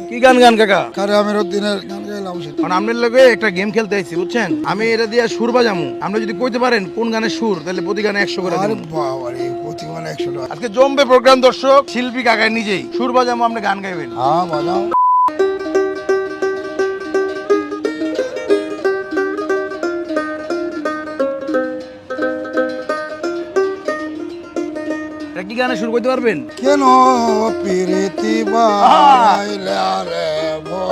কি গান গান কাকা? কারে আমির উদ্দিনের গান গাইলাম। মানে আপনার লগে একটা গেম খেলতে আইছি বুঝছেন, আমি এটা দিয়ে সুর বাজামু, আপনি যদি কইতে পারেন কোন গানের সুর তাহলে প্রতি গানে 100 করে আরে দিন। বাবা রে, প্রতি মানে 100 টাকা। আজকে জমবে প্রোগ্রাম দর্শক, শিল্পী কাকা নিজেই সুর বাজামু, আপনি গান গাইবেন। হ্যাঁ বাজাও। এটা কি গানে সুর কইতে পারবেন? কেন প্রীতি বাইলে রে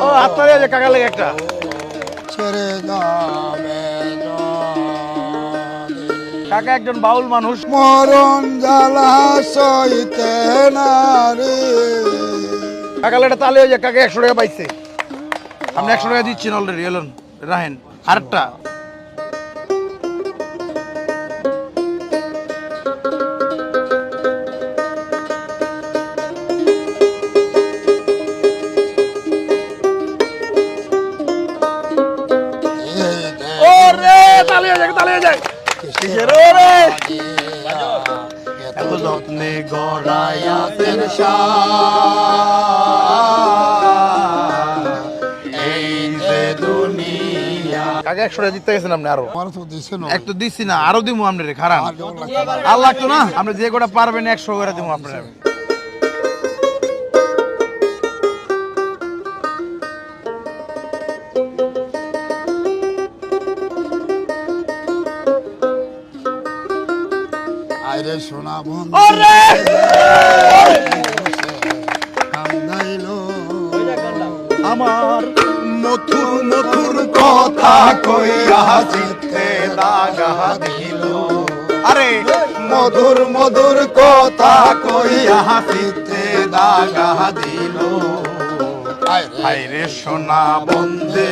ও আত্মারে যে কাকা লাগে একটা ছেড়ে যাবে কাকা একজন বাউল মানুষ। মরণ জ্বালা সইতে না রে। কাকা এটা তালে হয়ে যায়, কাকা 100 টাকা পাইছে, আপনি 100 টাকা দিচ্ছেন অলরেডি। এলেন রাহেন আরেকটা। এত যত্নে গড়াইয়া এই যে দুনিয়া। কাকা 100 টাকা জিততে গেছেন আপনি। আরো আমার তো দিছে না, এক তো দিচ্ছি না, আরো দিমু আপনি রে খারাপ আর লাগতো না। আপনি যে কটা পারবেন 100 করে দিমু আপনার। আরে সোনা বন্ধু কান্দাইলো আমার মধুর মধুর কথা কইয়া জিতে লাগা দিল। আরে মধুর মধুর কথা কইয়া জিতে লাগা দিল। আইরে সোনা বন্ধে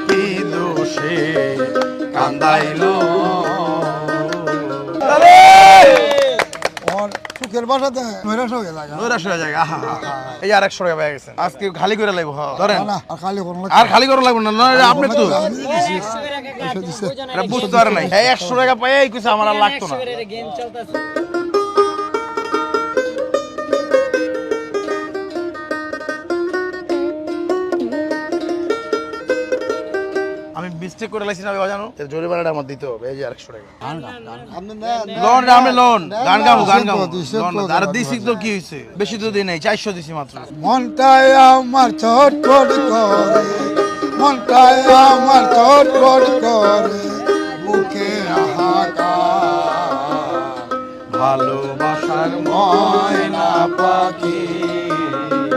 কি দোষে কান্দাইলো। ওর চোখের বাসাতে নৈরাশ হয়ে লাগে। নৈরাশ হয়ে যায়। আহা এই আর 100 টাকা পেয়ে গেছেন। আজকে খালি করে লাগবো। ধরেন না আর খালি কোনো আর খালি করে লাগবো না, আপনি তো দিছে। এটা বুঝতে পারে নাই। এই 100 টাকা পাই কিছু আমার আর লাগতো না। আমি মিস্টেক করে লাইছি না বাজানো, এর জরিমানাটা আমার দিতে হবে। এই যে 100 টাকা লোন। আমি লোন গান গাবো, গান গাবো লোন। আর দিছি তো কি হইছে, বেশি তো দিই নাই, 400 দিছি মাত্র। মনটায় আমার ছটফট করে, মনটায় আমার ছটফট করে, বুকে হাহাকার ভালোবাসার ময়না পাখি